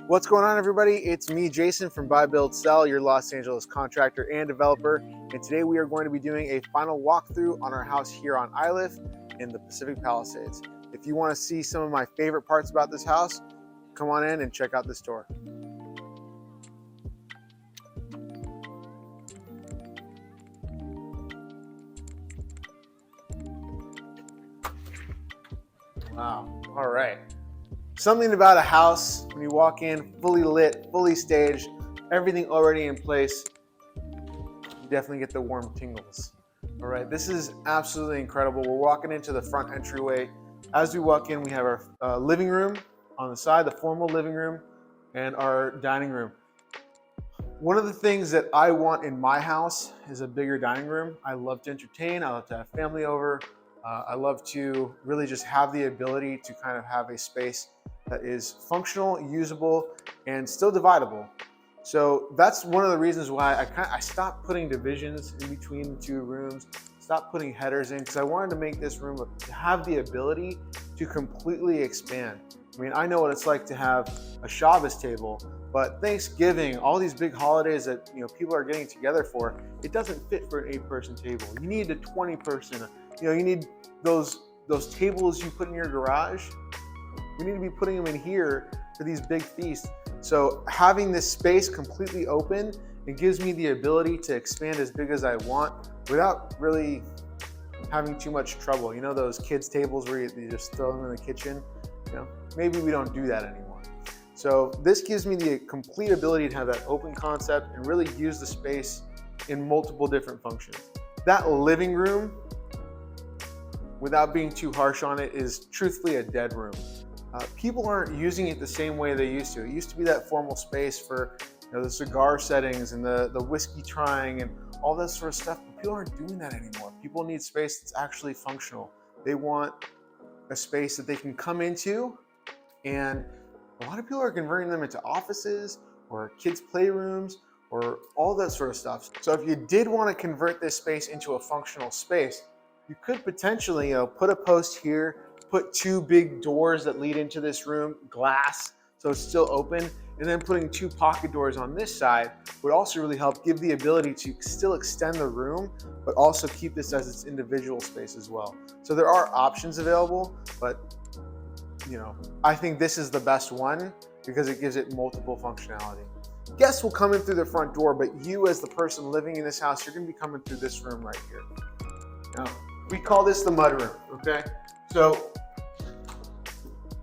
What's going on, everybody? It's me, Jason from Buy Build Sell, your Los Angeles contractor and developer. And today we are going to be doing a final walkthrough on our house here on Iliff in the Pacific Palisades. If you want to see some of my favorite parts about this house, come on in and check out this tour. Wow, all right. Something about a house, when you walk in, fully lit, fully staged, everything already in place, you definitely get the warm tingles. All right, this is absolutely incredible. We're walking into the front entryway. As we walk in, we have our living room on the side, the formal living room, and our dining room. One of the things that I want in my house is a bigger dining room. I love to entertain, I love to have family over. I love to really just have the ability to kind of have a space that is functional, usable, and still dividable. So that's one of the reasons why I stopped putting divisions in between the two rooms, stopped putting headers in, because I wanted to make this room have the ability to completely expand. I mean, I know what it's like to have a Shabbos table, but Thanksgiving, all these big holidays that people are getting together for, it doesn't fit for an 8-person table. You need a 20-person. You need those tables you put in your garage. We need to be putting them in here for these big feasts. So having this space completely open, it gives me the ability to expand as big as I want without really having too much trouble. You know those kids' tables where you just throw them in the kitchen? Maybe we don't do that anymore. So this gives me the complete ability to have that open concept and really use the space in multiple different functions. That living room, without being too harsh on it, is truthfully a dead room. People aren't using it the same way they used to. It used to be that formal space for the cigar settings and the whiskey trying and all that sort of stuff. But people aren't doing that anymore. People need space that's actually functional. They want a space that they can come into, and a lot of people are converting them into offices or kids' playrooms or all that sort of stuff. So if you did want to convert this space into a functional space, you could potentially put a post here, put 2 big doors that lead into this room, glass, so it's still open, and then putting 2 pocket doors on this side would also really help give the ability to still extend the room, but also keep this as its individual space as well. So there are options available, but I think this is the best one because it gives it multiple functionality. Guests will come in through the front door, but you as the person living in this house, you're gonna be coming through this room right here. Now, we call this the mudroom, okay? So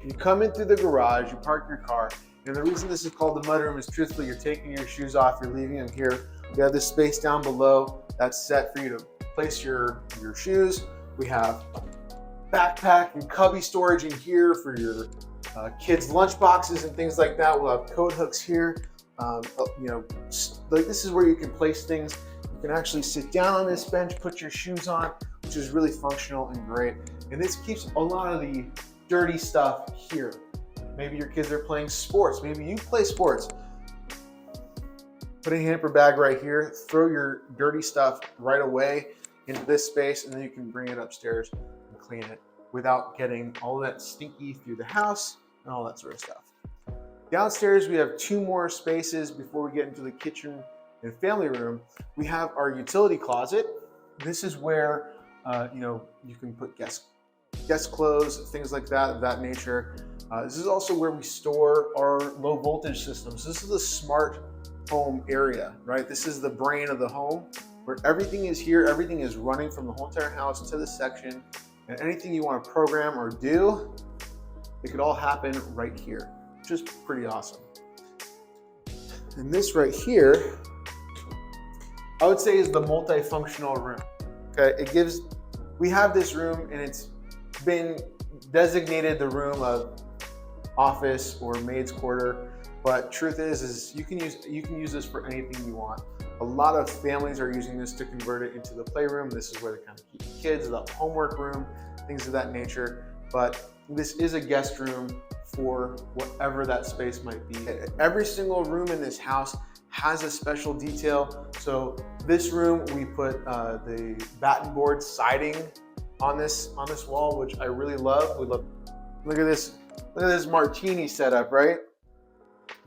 you come in through the garage, you park your car, and the reason this is called the mudroom is truthfully, you're taking your shoes off, you're leaving them here. We have this space down below that's set for you to place your shoes. We have backpack and cubby storage in here for your kids' lunch boxes and things like that. We'll have coat hooks here. This is where you can place things. You can actually sit down on this bench, put your shoes on, which is really functional and great. And this keeps a lot of the dirty stuff here. Maybe your kids are playing sports. Maybe you play sports. Put a hamper bag right here, throw your dirty stuff right away into this space, and then you can bring it upstairs and clean it without getting all that stinky through the house and all that sort of stuff. Downstairs, we have 2 more spaces before we get into the kitchen and family room. We have our utility closet. This is where you can put guest clothes, things like that, of that nature. This is also where we store our low voltage systems. This is the smart home area, right? This is the brain of the home where everything is here. Everything is running from the whole entire house to this section, and anything you want to program or do, it could all happen right here, which is pretty awesome. And this right here, I would say, is the multifunctional room. Okay, we have this room and it's been designated the room of office or maid's quarter, but truth is you can use this for anything you want. A lot of families are using this to convert it into the playroom. This is where they kind of keep the kids, the homework room, things of that nature. But this is a guest room for whatever that space might be. Every single room in this house has a special detail. So this room, we put the batten board siding on this wall, which I really love. Look at this martini setup, right?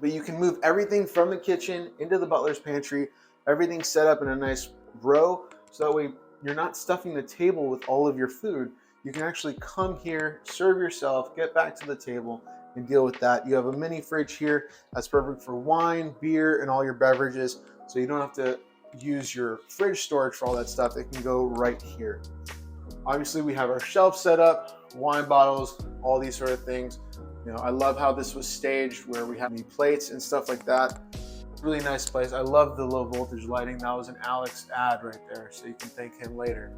But you can move everything from the kitchen into the butler's pantry. Everything's set up in a nice row, so that way you're not stuffing the table with all of your food. You can actually come here, serve yourself, get back to the table, and deal with that. You have a mini fridge here that's perfect for wine, beer, and all your beverages, so you don't have to use your fridge storage for all that stuff. It can go right here. Obviously, we have our shelf set up, wine bottles, all these sort of things. You know, I love how this was staged, where we have the plates and stuff like that. Really nice place. I love the low voltage lighting. That was an Alex ad right there, so you can thank him later.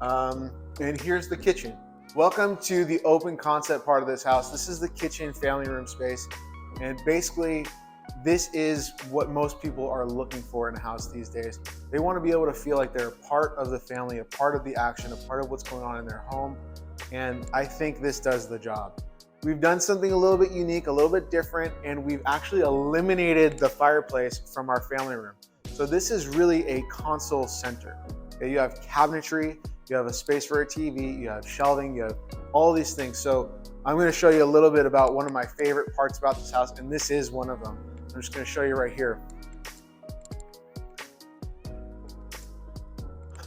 And here's the kitchen. Welcome to the open concept part of this house. This is the kitchen family room space. And basically, this is what most people are looking for in a house these days. They want to be able to feel like they're a part of the family, a part of the action, a part of what's going on in their home. And I think this does the job. We've done something a little bit unique, a little bit different, and we've actually eliminated the fireplace from our family room. So this is really a console center. Okay, you have cabinetry, you have a space for a TV, you have shelving, you have all these things. So I'm going to show you a little bit about one of my favorite parts about this house, and this is one of them. I'm just going to show you right here.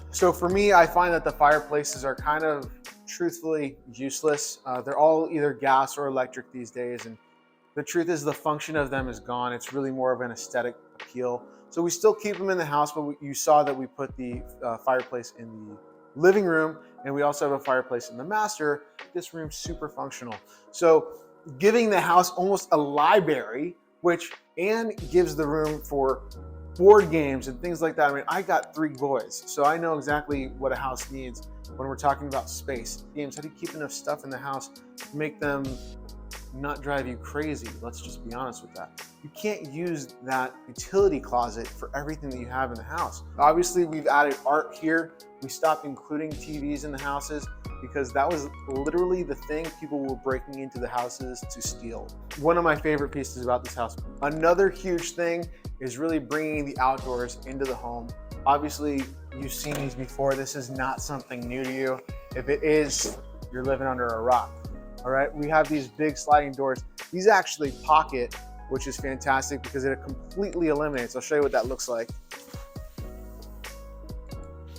So for me, I find that the fireplaces are kind of truthfully useless. They're all either gas or electric these days, and the truth is the function of them is gone. It's really more of an aesthetic appeal. So we still keep them in the house, but you saw that we put the fireplace in the living room, and we also have a fireplace in the master. This room's super functional. So giving the house almost a library, and gives the room for board games and things like that. I mean, I got 3 boys, so I know exactly what a house needs when we're talking about space. Games, how do you keep enough stuff in the house to make them not drive you crazy? Let's just be honest with that. You can't use that utility closet for everything that you have in the house. Obviously, we've added art here. We stopped including TVs in the houses because that was literally the thing people were breaking into the houses to steal. One of my favorite pieces about this house. Another huge thing is really bringing the outdoors into the home. Obviously, you've seen these before. This is not something new to you. If it is, you're living under a rock. All right, we have these big sliding doors. These actually pocket, which is fantastic because it completely eliminates. I'll show you what that looks like.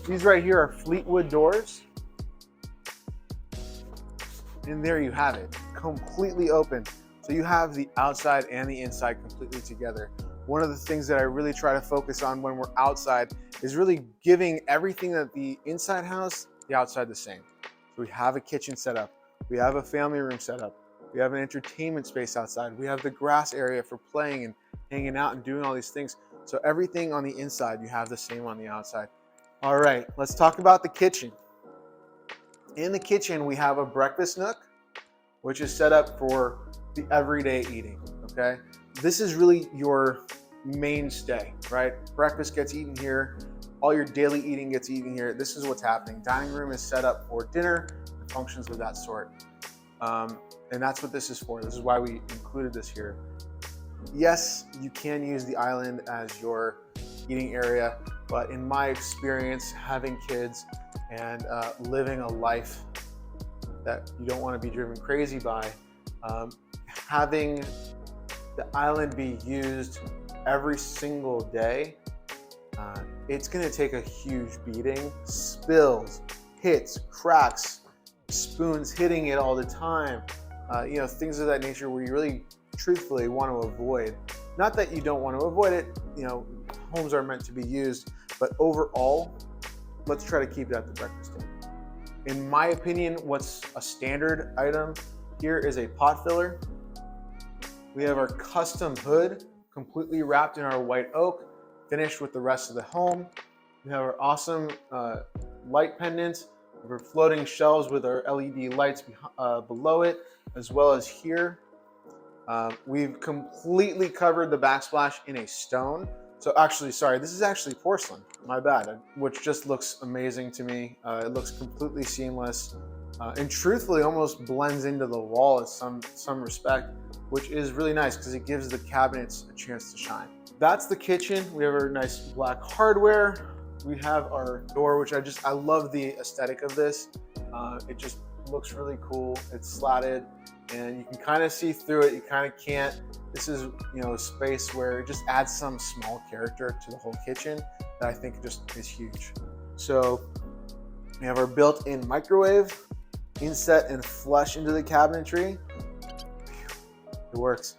These right here are Fleetwood doors. And there you have it, completely open. So you have the outside and the inside completely together. One of the things that I really try to focus on when we're outside is really giving everything that the inside house, the outside the same. So we have a kitchen set up. We have a family room set up. We have an entertainment space outside. We have the grass area for playing and hanging out and doing all these things. So everything on the inside, you have the same on the outside. All right, let's talk about the kitchen. In the kitchen, we have a breakfast nook, which is set up for the everyday eating, okay? This is really your mainstay, right? Breakfast gets eaten here. All your daily eating gets eaten here. This is what's happening. Dining room is set up for dinner and functions of that sort. And that's what this is for. This is why we included this here. Yes, you can use the island as your eating area, but in my experience, having kids and living a life that you don't want to be driven crazy by, having the island be used every single day, it's going to take a huge beating. Spills, hits, cracks, spoons hitting it all the time, things of that nature where you really truthfully want to avoid. Not that you don't want to avoid it, homes are meant to be used, but overall, let's try to keep it at the breakfast table. In my opinion, what's a standard item here is a pot filler. We have our custom hood completely wrapped in our white oak, finished with the rest of the home. We have our awesome light pendants. We're floating shelves with our LED lights below it, as well as here. We've completely covered the backsplash in a stone. So actually, sorry, this is actually porcelain, my bad, which just looks amazing to me. It looks completely seamless and truthfully almost blends into the wall in some respect, which is really nice because it gives the cabinets a chance to shine. That's the kitchen. We have our nice black hardware. We have our door, which I love the aesthetic of this. It just looks really cool. It's slatted and you can kind of see through it. You kind of can't. This is, a space where it just adds some small character to the whole kitchen that I think just is huge. So we have our built-in microwave, inset and flush into the cabinetry. It works.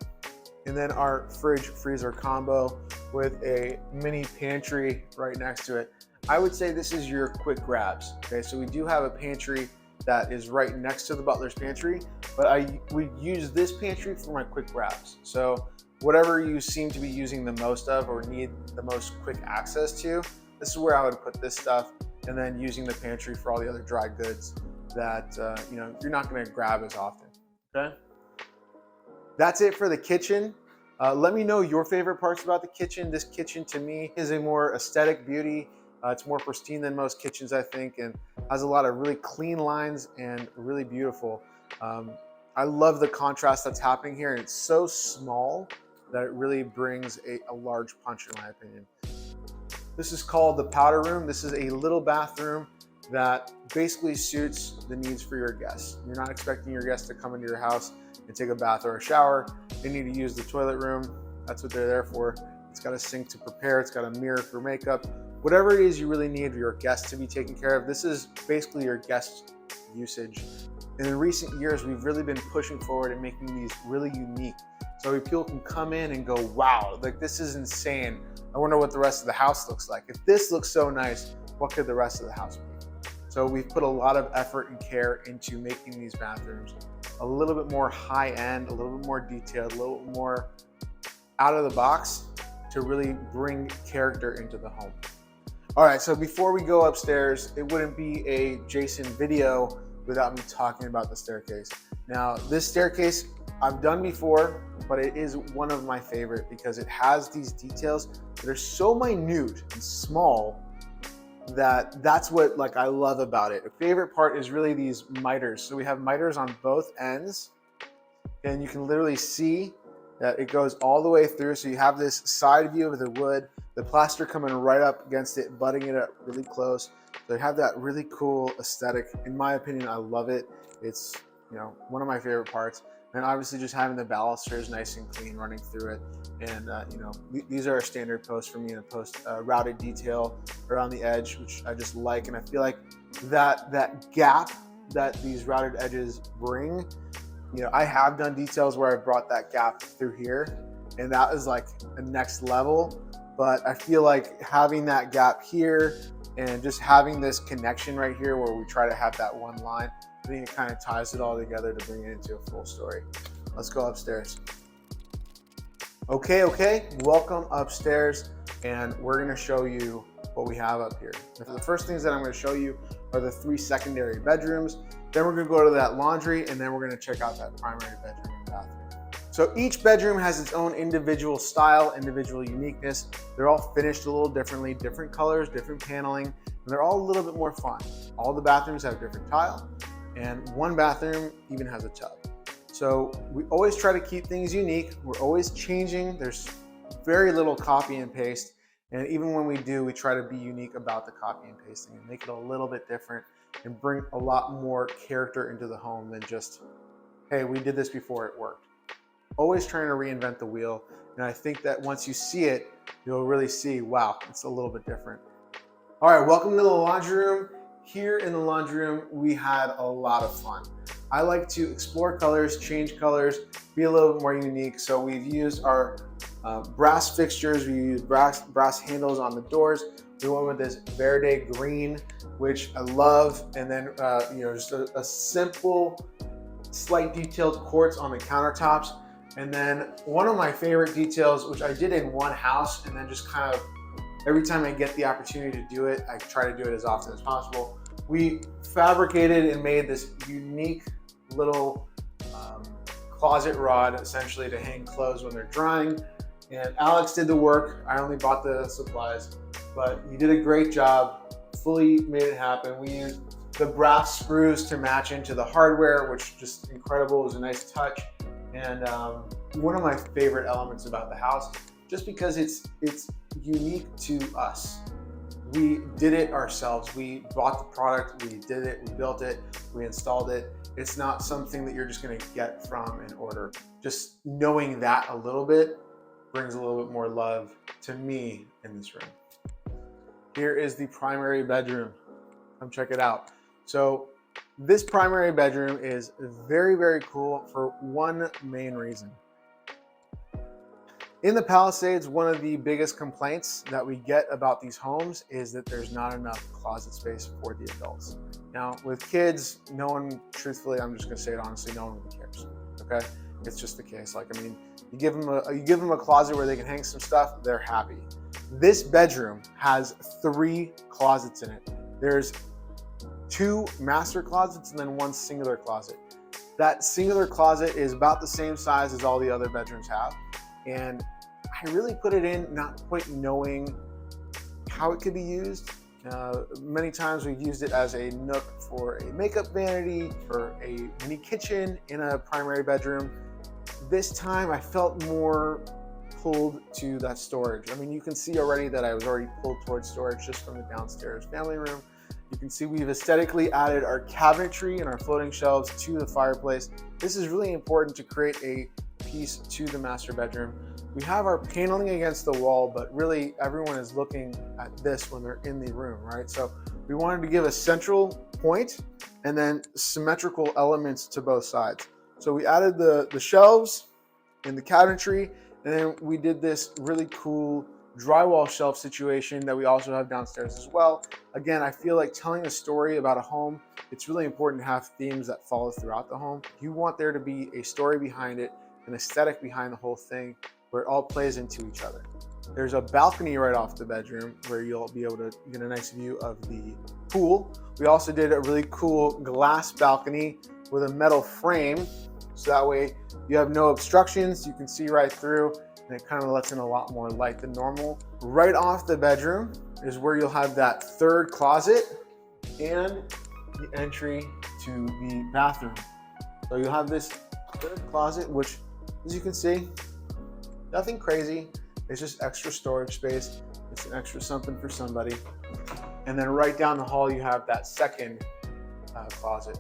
And then our fridge freezer combo with a mini pantry right next to it. I would say this is your quick grabs. Okay, so we do have a pantry that is right next to the butler's pantry, but I would use this pantry for my quick grabs. So whatever you seem to be using the most of or need the most quick access to, this is where I would put this stuff, and then using the pantry for all the other dry goods that you're not going to grab as often. Okay, that's it for the kitchen. Let me know your favorite parts about the kitchen. This kitchen to me is a more aesthetic beauty. It's more pristine than most kitchens, I think, and has a lot of really clean lines and really beautiful. I love the contrast that's happening here, and it's so small that it really brings a large punch, in my opinion. This is called the powder room. This is a little bathroom that basically suits the needs for your guests. You're not expecting your guests to come into your house and take a bath or a shower. They need to use the toilet room. That's what they're there for. It's got a sink to prepare. It's got a mirror for makeup. Whatever it is you really need your guests to be taken care of, this is basically your guest usage. And in recent years, we've really been pushing forward and making these really unique. So people can come in and go, wow, like this is insane. I wonder what the rest of the house looks like. If this looks so nice, what could the rest of the house be? So we've put a lot of effort and care into making these bathrooms a little bit more high end, a little bit more detailed, a little bit more out of the box to really bring character into the home. All right, so before we go upstairs, it wouldn't be a Jason video without me talking about the staircase. Now, this staircase I've done before, but it is one of my favorite because it has these details that are so minute and small that's what I love about it. A favorite part is really these miters. So we have miters on both ends, and you can literally see that it goes all the way through. So you have this side view of the wood, the plaster coming right up against it, butting it up really close. So you have that really cool aesthetic. In my opinion, I love it. It's one of my favorite parts. And obviously just having the balusters nice and clean running through it. And these are standard posts for me to post routed detail around the edge, which I just like. And I feel like that gap that these routed edges bring, I have done details where I brought that gap through here, and that is like a next level. But I feel like having that gap here and just having this connection right here where we try to have that one line, I think it kind of ties it all together to bring it into a full story. Let's go upstairs. Okay, welcome upstairs, and we're gonna show you what we have up here. The first things that I'm gonna show you are the 3 secondary bedrooms. Then we're gonna go to that laundry, and then we're gonna check out that primary bedroom and bathroom. So each bedroom has its own individual style, individual uniqueness. They're all finished a little differently, different colors, different paneling, and they're all a little bit more fun. All the bathrooms have different tile, and one bathroom even has a tub. So we always try to keep things unique. We're always changing. There's very little copy and paste. And even when we do, we try to be unique about the copy and pasting and make it a little bit different and bring a lot more character into the home than just, hey, we did this before, it worked. Always trying to reinvent the wheel. And I think that once you see it, you'll really see, wow, it's a little bit different. All right, welcome to the laundry room. Here in the laundry room, we had a lot of fun. I like to explore colors, change colors, be a little bit more unique. So we've used our brass fixtures. We used brass handles on the doors. We went with this verde green, which I love. And then, just a simple, slight detailed quartz on the countertops. And then one of my favorite details, which I did in one house, and then just kind of every time I get the opportunity to do it, I try to do it as often as possible. We fabricated and made this unique little closet rod, essentially to hang clothes when they're drying. And Alex did the work. I only bought the supplies, but he did a great job, fully made it happen. We used the brass screws to match into the hardware, which just incredible. It was a nice touch. And one of my favorite elements about the house, just because it's unique to us. we did it ourselves. We bought the product, we did it, we built it, we installed it. It's not something that you're just gonna get from an order. Just knowing that a little bit brings a little bit more love to me in this room. Here is the primary bedroom. Come check it out. So this primary bedroom is very, very cool for one main reason. In the Palisades, one of the biggest complaints that we get about these homes is that there's not enough closet space for the adults. Now, with kids, no one, truthfully, I'm just gonna say it honestly, no one really cares, okay? It's just the case. Like, I mean, you give them a closet where they can hang some stuff, they're happy. This bedroom has 3 closets in it. There's 2 master closets and then 1 singular closet. That singular closet is about the same size as all the other bedrooms have. And I really put it in not quite knowing how it could be used. Many times we've used it as a nook for a makeup vanity, for a mini kitchen in a primary bedroom. This time I felt more pulled to that storage. I mean, you can see already that I was already pulled towards storage just from the downstairs family room. You can see we've aesthetically added our cabinetry and our floating shelves to the fireplace. This is really important to create a piece to the master bedroom. We have our paneling against the wall, but really everyone is looking at this when they're in the room, right? So we wanted to give a central point and then symmetrical elements to both sides. So we added the shelves and the cabinetry, and then we did this really cool drywall shelf situation that we also have downstairs as well. Again, I feel like telling a story about a home, it's really important to have themes that follow throughout the home. You want there to be a story behind it, an aesthetic behind the whole thing, where it all plays into each other. There's a balcony right off the bedroom where you'll be able to get a nice view of the pool. We also did a really cool glass balcony with a metal frame, so that way you have no obstructions, you can see right through, and it kind of lets in a lot more light than normal. Right off the bedroom is where you'll have that 3rd closet and the entry to the bathroom. So you'll have this 3rd closet, which, as you can see, nothing crazy. It's just extra storage space. It's an extra something for somebody. And then right down the hall, you have that 2nd closet.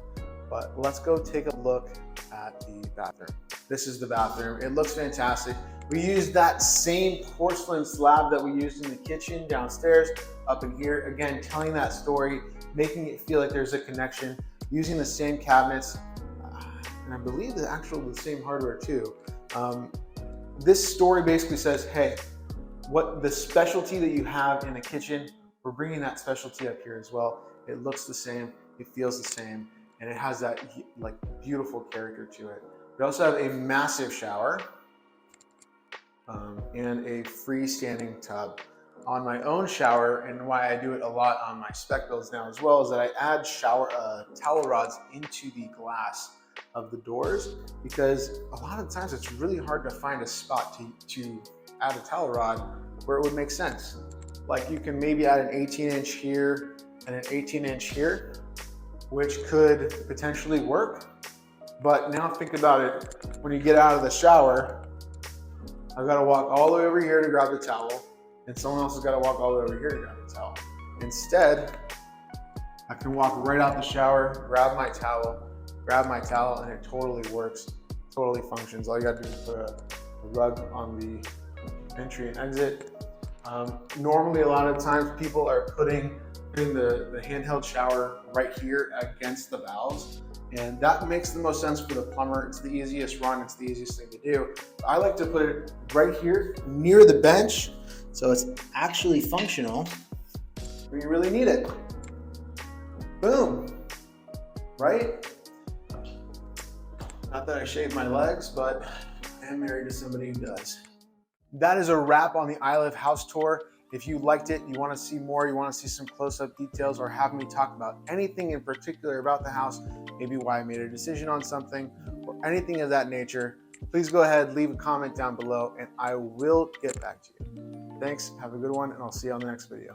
But let's go take a look at the bathroom. This is the bathroom. It looks fantastic. We used that same porcelain slab that we used in the kitchen downstairs up in here. Again, telling that story, making it feel like there's a connection, using the same cabinets, and I believe the same hardware too. This story basically says, hey, what the specialty that you have in the kitchen, we're bringing that specialty up here as well. It looks the same, it feels the same, and it has that like beautiful character to it. We also have a massive shower and a freestanding tub. On my own shower, and why I do it a lot on my spec builds now as well, is that I add towel rods into the glass of the doors, because a lot of times it's really hard to find a spot to add a towel rod where it would make sense. Like, you can maybe add an 18-inch here and an 18-inch here, which could potentially work. But now think about it, when you get out of the shower, I've got to walk all the way over here to grab the towel, and someone else has got to walk all the way over here to grab the towel. Instead, I can walk right out the shower, grab my towel, and it totally works, totally functions. All you got to do is put a rug on the entry and exit. Normally, a lot of times people are putting the handheld shower right here against the valves, and that makes the most sense for the plumber. It's the easiest run, it's the easiest thing to do. I like to put it right here near the bench, so it's actually functional where you really need it. Boom, right? Not that I shave my legs, but I am married to somebody who does. That is a wrap on the I Live house tour. If you liked it, you want to see more, you want to see some close-up details, or have me talk about anything in particular about the house, maybe why I made a decision on something, or anything of that nature, please go ahead, leave a comment down below, and I will get back to you. Thanks, have a good one, and I'll see you on the next video.